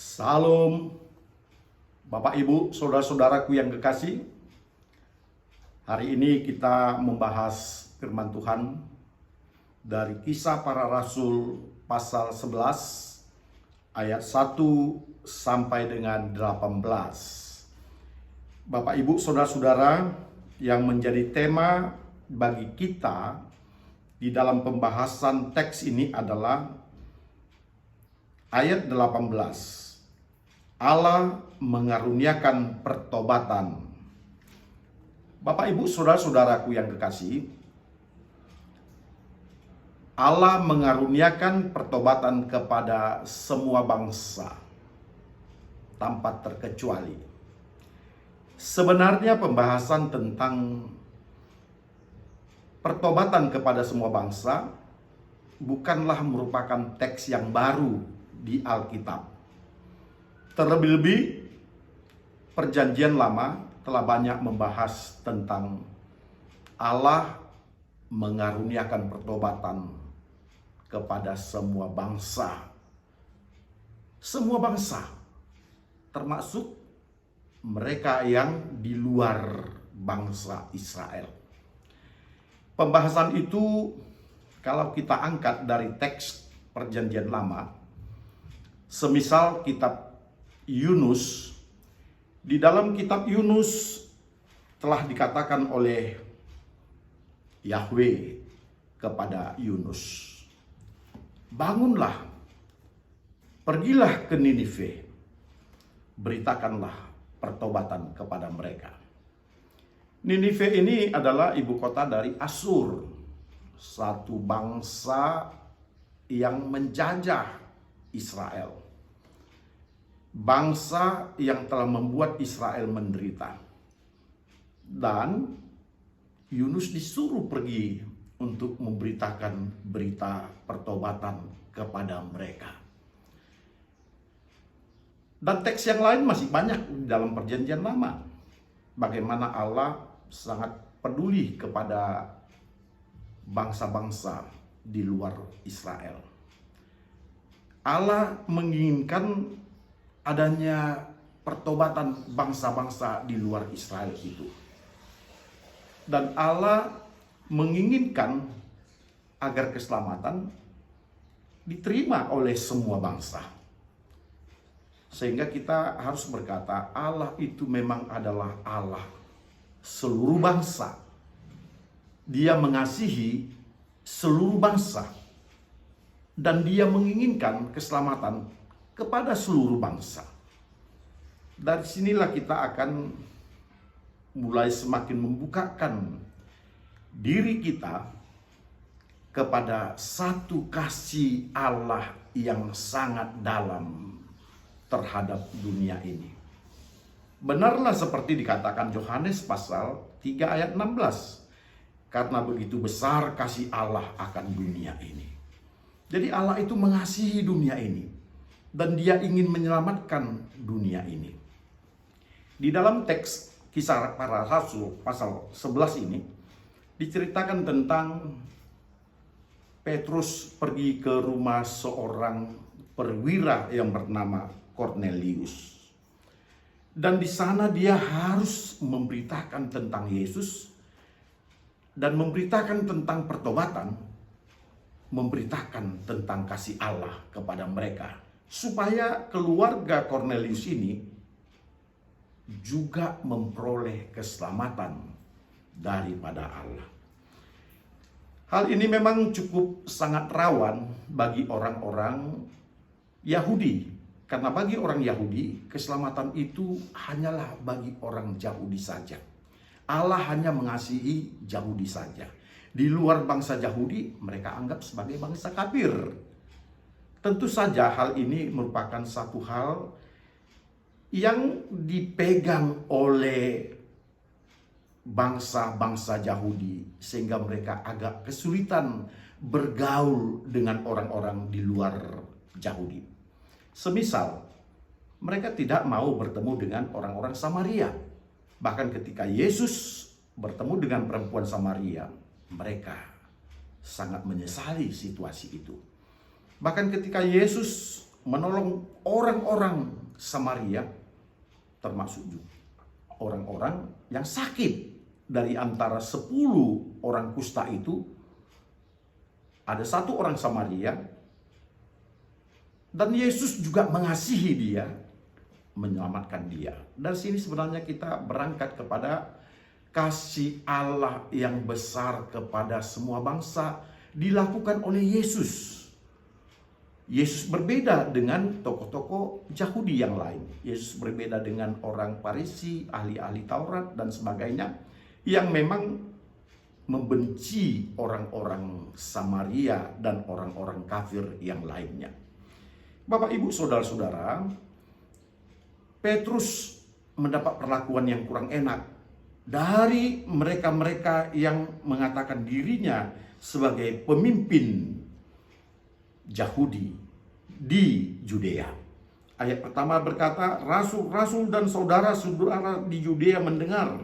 Salam, Bapak Ibu, saudara-saudaraku yang kekasih. Hari ini kita membahas firman Tuhan dari Kisah Para Rasul pasal 11 ayat 1 sampai dengan 18. Bapak Ibu, saudara-saudara, yang menjadi tema bagi kita di dalam pembahasan teks ini adalah ayat 18. Allah mengaruniakan pertobatan. Bapak Ibu saudara-saudaraku yang kekasih, Allah mengaruniakan pertobatan kepada semua bangsa tanpa terkecuali. Sebenarnya pembahasan tentang pertobatan kepada semua bangsa bukanlah merupakan teks yang baru di Alkitab. Terlebih-lebih, Perjanjian Lama telah banyak membahas tentang Allah mengaruniakan pertobatan kepada semua bangsa. Semua bangsa, termasuk mereka yang di luar bangsa Israel. Pembahasan itu kalau kita angkat dari teks Perjanjian Lama, semisal kitab Yunus, di dalam kitab Yunus telah dikatakan oleh Yahweh kepada Yunus, bangunlah, pergilah ke Ninive, beritakanlah pertobatan kepada mereka. Ninive ini adalah ibu kota dari Asyur, satu bangsa yang menjajah Israel. Bangsa yang telah membuat Israel menderita. Dan Yunus disuruh pergi untuk memberitakan berita pertobatan kepada mereka. Dan teks yang lain masih banyak di dalam Perjanjian Lama. Bagaimana Allah sangat peduli kepada bangsa-bangsa di luar Israel. Allah menginginkan adanya pertobatan bangsa-bangsa di luar Israel itu. Dan Allah menginginkan agar keselamatan diterima oleh semua bangsa. Sehingga kita harus berkata, Allah itu memang adalah Allah seluruh bangsa. Dia mengasihi seluruh bangsa. Dan dia menginginkan keselamatan kepada seluruh bangsa. Dari sinilah kita akan mulai semakin membukakan diri kita kepada satu kasih Allah yang sangat dalam terhadap dunia ini. Benarlah seperti dikatakan Yohanes pasal 3 ayat 16. Karena begitu besar kasih Allah akan dunia ini. Jadi Allah itu mengasihi dunia ini. Dan dia ingin menyelamatkan dunia ini. Di dalam teks Kisah Para Rasul pasal 11 ini diceritakan tentang Petrus pergi ke rumah seorang perwira yang bernama Kornelius. Dan di sana dia harus memberitakan tentang Yesus dan memberitakan tentang pertobatan, memberitakan tentang kasih Allah kepada mereka. Supaya keluarga Kornelius ini juga memperoleh keselamatan daripada Allah. Hal ini memang cukup sangat rawan bagi orang-orang Yahudi. Karena bagi orang Yahudi, keselamatan itu hanyalah bagi orang Yahudi saja. Allah hanya mengasihi Yahudi saja. Di luar bangsa Yahudi, mereka anggap sebagai bangsa kafir. Tentu saja hal ini merupakan satu hal yang dipegang oleh bangsa-bangsa Yahudi sehingga mereka agak kesulitan bergaul dengan orang-orang di luar Yahudi. Semisal mereka tidak mau bertemu dengan orang-orang Samaria. Bahkan ketika Yesus bertemu dengan perempuan Samaria, mereka sangat menyesali situasi itu. Bahkan ketika Yesus menolong orang-orang Samaria, termasuk juga orang-orang yang sakit. Dari antara 10 orang kusta itu, ada 1 orang Samaria, dan Yesus juga mengasihi dia, menyelamatkan dia. Dari sini sebenarnya kita berangkat kepada kasih Allah yang besar kepada semua bangsa dilakukan oleh Yesus. Yesus berbeda dengan tokoh-tokoh Yahudi yang lain. Yesus berbeda dengan orang Farisi, ahli-ahli Taurat dan sebagainya, yang memang membenci orang-orang Samaria dan orang-orang kafir yang lainnya. Bapak, Ibu, saudara-saudara, Petrus mendapat perlakuan yang kurang enak dari mereka-mereka yang mengatakan dirinya sebagai pemimpin Yahudi di Yudea. Ayat pertama berkata, rasul-rasul dan saudara-saudara di Yudea mendengar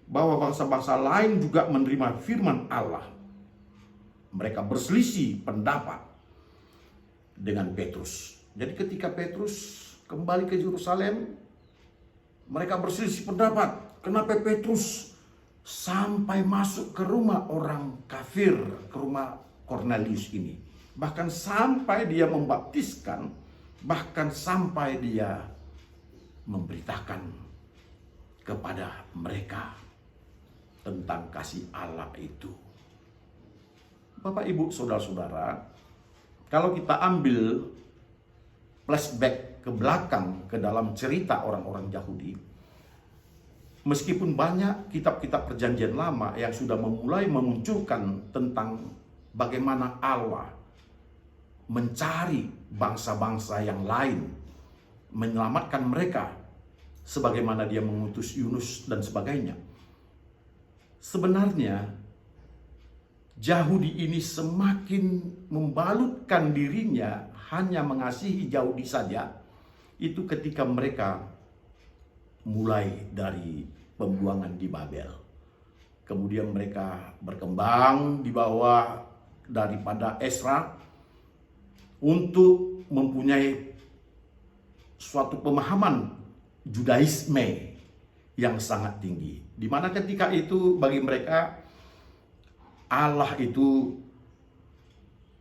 bahwa bangsa-bangsa lain juga menerima firman Allah. Mereka berselisih pendapat dengan Petrus. Jadi ketika Petrus kembali ke Yerusalem, mereka berselisih pendapat. Kenapa Petrus sampai masuk ke rumah orang kafir, ke rumah Kornelius ini? Bahkan sampai dia membaptiskan, bahkan sampai dia memberitakan kepada mereka tentang kasih Allah itu. Bapak, Ibu, saudara-saudara, kalau kita ambil flashback ke belakang ke dalam cerita orang-orang Yahudi, meskipun banyak kitab-kitab perjanjian lama yang sudah memulai memunculkan tentang bagaimana Allah mencari bangsa-bangsa yang lain, menyelamatkan mereka, sebagaimana dia mengutus Yunus dan sebagainya. Sebenarnya Yahudi ini semakin membalutkan dirinya hanya mengasihi Yahudi saja, itu ketika mereka mulai dari pembuangan di Babel. Kemudian mereka berkembang di bawah daripada Esra untuk mempunyai suatu pemahaman Judaisme yang sangat tinggi. Di mana ketika itu bagi mereka Allah itu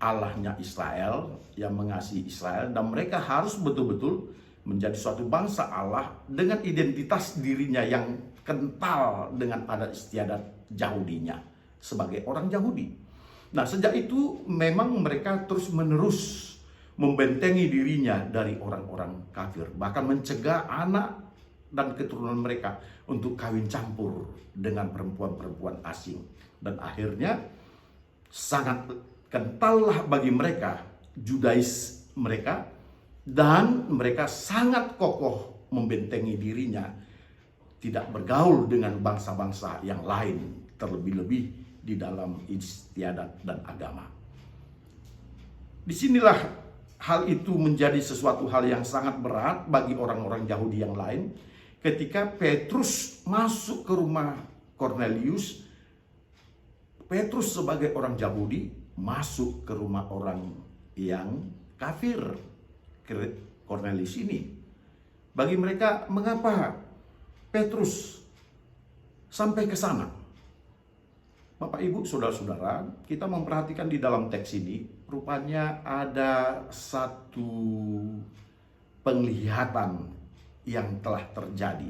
Allahnya Israel, yang mengasihi Israel, dan mereka harus betul-betul menjadi suatu bangsa Allah dengan identitas dirinya yang kental dengan adat istiadat Yahudinya sebagai orang Yahudi. Nah, sejak itu memang mereka terus-menerus membentengi dirinya dari orang-orang kafir, bahkan mencegah anak dan keturunan mereka untuk kawin campur dengan perempuan-perempuan asing. Dan akhirnya sangat kentallah bagi mereka Judais mereka, dan mereka sangat kokoh membentengi dirinya, tidak bergaul dengan bangsa-bangsa yang lain, terlebih-lebih di dalam istiadat dan agama. Disinilah hal itu menjadi sesuatu hal yang sangat berat bagi orang-orang Yahudi yang lain. Ketika Petrus masuk ke rumah Kornelius, Petrus sebagai orang Yahudi masuk ke rumah orang yang kafir, Kornelius ini. Bagi mereka, mengapa Petrus sampai ke sana? Bapak, Ibu, saudara-saudara, kita memperhatikan di dalam teks ini, rupanya ada satu penglihatan yang telah terjadi.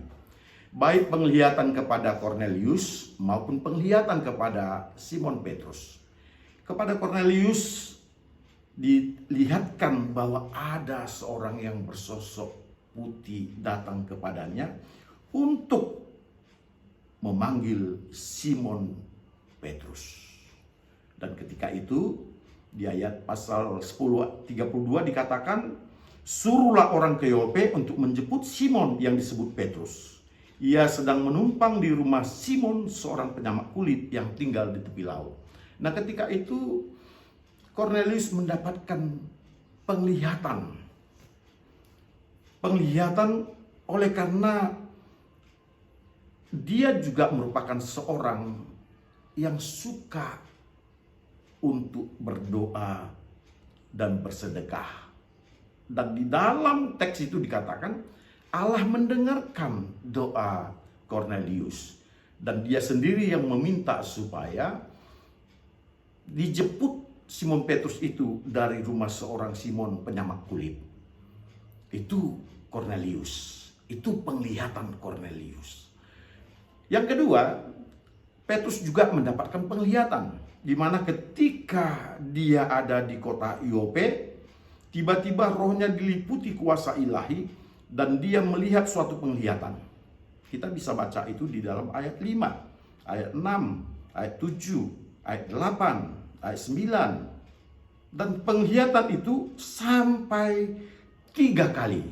Baik penglihatan kepada Kornelius maupun penglihatan kepada Simon Petrus. Kepada Kornelius dilihatkan bahwa ada seorang yang bersosok putih datang kepadanya untuk memanggil Simon Petrus. Dan ketika itu di ayat pasal 10:32 dikatakan, suruhlah orang ke Yope untuk menjemput Simon yang disebut Petrus. Ia sedang menumpang di rumah Simon, seorang penyamak kulit yang tinggal di tepi laut. Nah, ketika itu Kornelius mendapatkan penglihatan oleh karena dia juga merupakan seorang yang suka untuk berdoa dan bersedekah. Dan di dalam teks itu dikatakan Allah mendengarkan doa Kornelius. Dan dia sendiri yang meminta supaya dijemput Simon Petrus itu dari rumah seorang Simon penyamak kulit. Itu Kornelius. Itu penglihatan Kornelius. Yang kedua, Petrus juga mendapatkan penglihatan. Di mana ketika dia ada di kota Yope, tiba-tiba rohnya diliputi kuasa ilahi dan dia melihat suatu penglihatan. Kita bisa baca itu di dalam ayat 5, ayat 6, ayat 7, ayat 8, ayat 9. Dan penglihatan itu sampai 3 kali.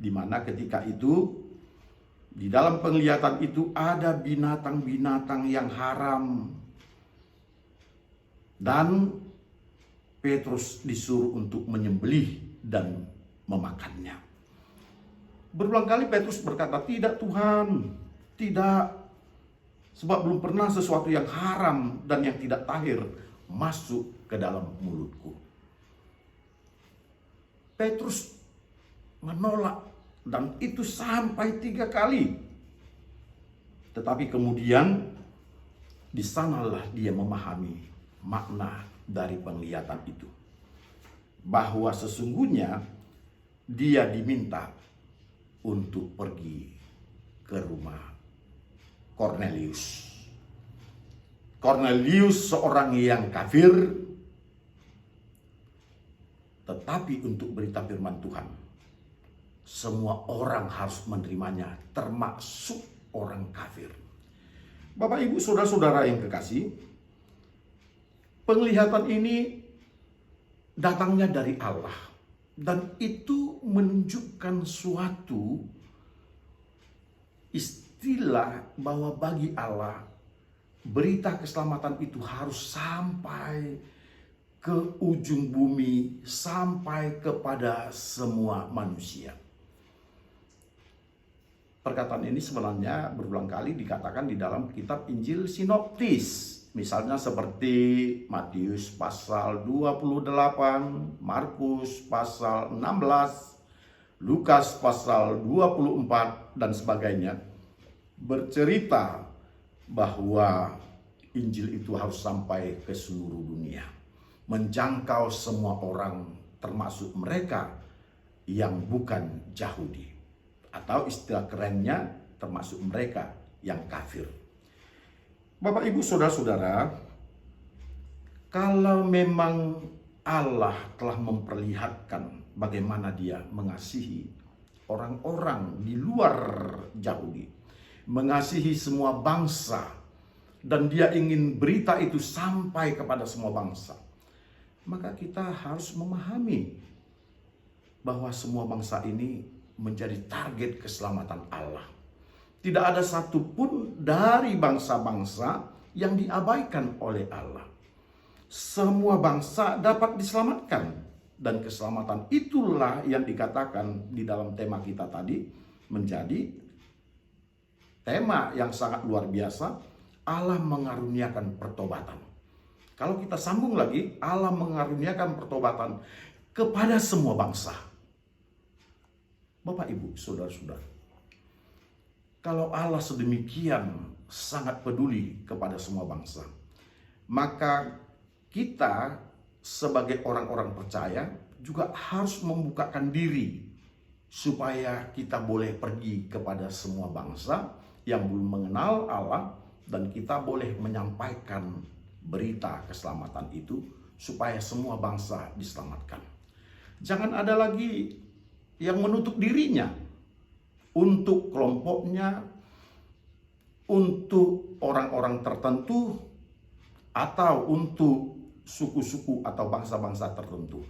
Di mana ketika itu, di dalam penglihatan itu ada binatang-binatang yang haram. Dan Petrus disuruh untuk menyembelih dan memakannya. Berulang kali Petrus berkata, "Tidak Tuhan, tidak. Sebab belum pernah sesuatu yang haram dan yang tidak tahir masuk ke dalam mulutku." Petrus menolak, dan itu sampai 3 kali. Tetapi kemudian di sanalah dia memahami makna dari penglihatan itu. Bahwa sesungguhnya dia diminta untuk pergi ke rumah Kornelius. Kornelius seorang yang kafir, tetapi untuk berita firman Tuhan, semua orang harus menerimanya, termasuk orang kafir. Bapak, Ibu, saudara-saudara yang kekasih, penglihatan ini datangnya dari Allah. Dan itu menunjukkan suatu istilah bahwa bagi Allah, berita keselamatan itu harus sampai ke ujung bumi, sampai kepada semua manusia. Perkataan ini sebenarnya berulang kali dikatakan di dalam kitab Injil Sinoptis. Misalnya seperti Matius pasal 28, Markus pasal 16, Lukas pasal 24, dan sebagainya. Bercerita bahwa Injil itu harus sampai ke seluruh dunia. Menjangkau semua orang, termasuk mereka yang bukan Yahudi. Atau istilah kerennya, termasuk mereka yang kafir. Bapak, Ibu, saudara-saudara, kalau memang Allah telah memperlihatkan bagaimana Dia mengasihi orang-orang di luar Yahudi, mengasihi semua bangsa, dan Dia ingin berita itu sampai kepada semua bangsa, maka kita harus memahami bahwa semua bangsa ini menjadi target keselamatan Allah. Tidak ada satupun dari bangsa-bangsa yang diabaikan oleh Allah. Semua bangsa dapat diselamatkan. Dan keselamatan itulah yang dikatakan di dalam tema kita tadi menjadi tema yang sangat luar biasa. Allah mengaruniakan pertobatan. Kalau kita sambung lagi, Allah mengaruniakan pertobatan kepada semua bangsa. Bapak, Ibu, saudara-saudara, kalau Allah sedemikian sangat peduli kepada semua bangsa, maka kita sebagai orang-orang percaya juga harus membukakan diri supaya kita boleh pergi kepada semua bangsa yang belum mengenal Allah, dan kita boleh menyampaikan berita keselamatan itu supaya semua bangsa diselamatkan. Jangan ada lagi yang menutup dirinya untuk kelompoknya, untuk orang-orang tertentu, atau untuk suku-suku atau bangsa-bangsa tertentu.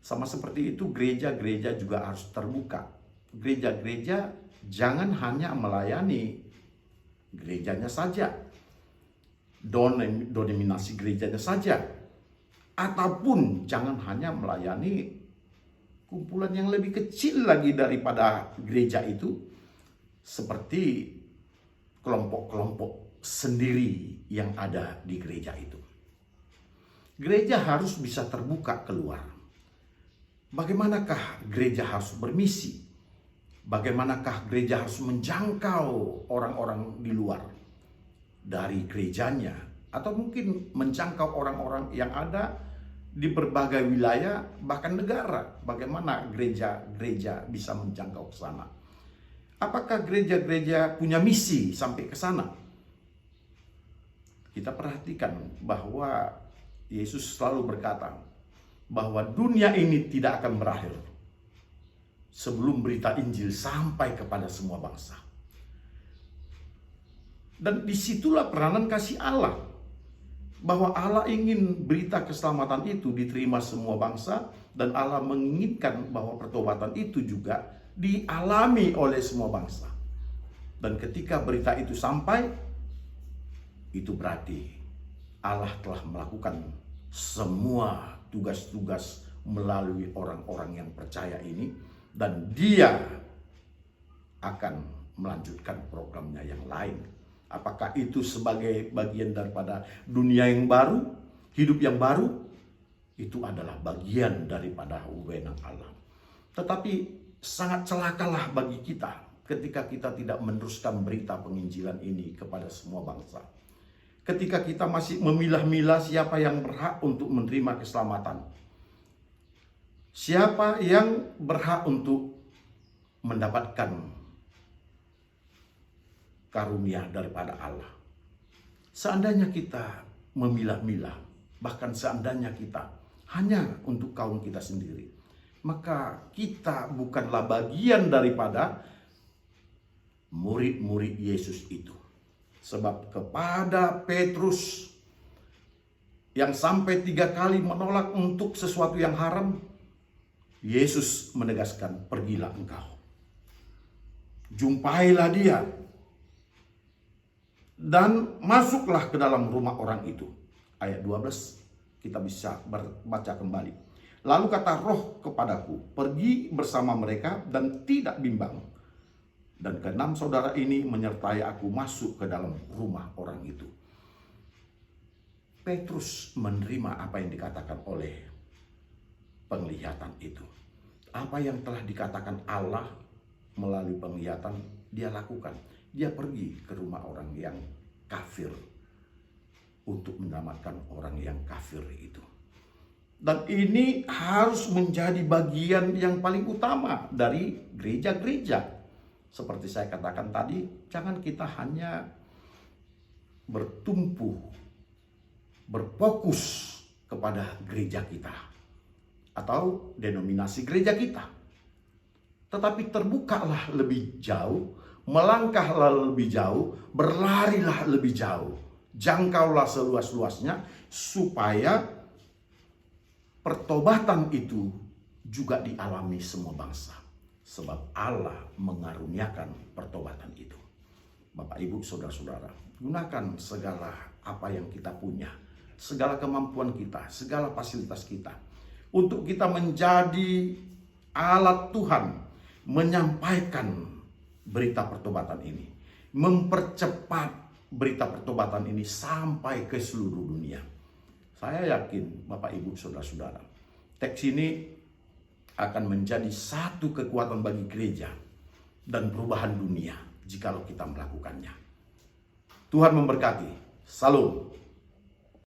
Sama seperti itu, gereja-gereja juga harus terbuka. Gereja-gereja jangan hanya melayani gerejanya saja, denominasi gerejanya saja, ataupun jangan hanya melayani kumpulan yang lebih kecil lagi daripada gereja itu, seperti kelompok-kelompok sendiri yang ada di gereja itu. Gereja harus bisa terbuka keluar. bagaimanakah gereja harus bermisi? Bagaimanakah gereja harus menjangkau orang-orang di luar dari gerejanya, atau mungkin menjangkau orang-orang yang ada di berbagai wilayah bahkan negara? Bagaimana gereja-gereja bisa menjangkau ke sana? Apakah gereja-gereja punya misi sampai ke sana? Kita perhatikan bahwa Yesus selalu berkata bahwa dunia ini tidak akan berakhir sebelum berita Injil sampai kepada semua bangsa. Dan disitulah peranan kasih Allah, bahwa Allah ingin berita keselamatan itu diterima semua bangsa, dan Allah menginginkan bahwa pertobatan itu juga dialami oleh semua bangsa. Dan ketika berita itu sampai, itu berarti Allah telah melakukan semua tugas-tugas melalui orang-orang yang percaya ini, dan Dia akan melanjutkan programnya yang lain. Apakah itu sebagai bagian daripada dunia yang baru, hidup yang baru? Itu adalah bagian daripada wewenang Allah. Tetapi sangat celakalah bagi kita ketika kita tidak meneruskan berita penginjilan ini kepada semua bangsa. Ketika kita masih memilah-milah siapa yang berhak untuk menerima keselamatan, siapa yang berhak untuk mendapatkan karunia daripada Allah. Seandainya kita memilah-milah, bahkan seandainya kita hanya untuk kaum kita sendiri, maka kita bukanlah bagian daripada murid-murid Yesus itu. Sebab kepada Petrus yang sampai 3 kali menolak untuk sesuatu yang haram, Yesus menegaskan, pergilah engkau, jumpailah dia, dan masuklah ke dalam rumah orang itu. Ayat 12 kita bisa baca kembali. Lalu kata Roh kepadaku, pergi bersama mereka dan tidak bimbang. Dan ke-6 saudara ini menyertai aku masuk ke dalam rumah orang itu. Petrus menerima apa yang dikatakan oleh penglihatan itu. Apa yang telah dikatakan Allah melalui penglihatan, dia lakukan. Dia pergi ke rumah orang yang kafir untuk menyelamatkan orang yang kafir itu. Dan ini harus menjadi bagian yang paling utama dari gereja-gereja. Seperti saya katakan tadi, jangan kita hanya berfokus kepada gereja kita atau denominasi gereja kita, tetapi terbukalah lebih jauh, melangkahlah lebih jauh, berlarilah lebih jauh, jangkaulah seluas-luasnya, supaya pertobatan itu juga dialami semua bangsa. Sebab Allah mengaruniakan pertobatan itu. Bapak, Ibu, saudara-saudara, gunakan segala apa yang kita punya, segala kemampuan kita, segala fasilitas kita, untuk kita menjadi alat Tuhan menyampaikan berita pertobatan ini, mempercepat berita pertobatan ini sampai ke seluruh dunia. Saya yakin Bapak, Ibu, saudara-saudara, teks ini akan menjadi satu kekuatan bagi gereja dan perubahan dunia jikalau kita melakukannya. Tuhan memberkati. Salam.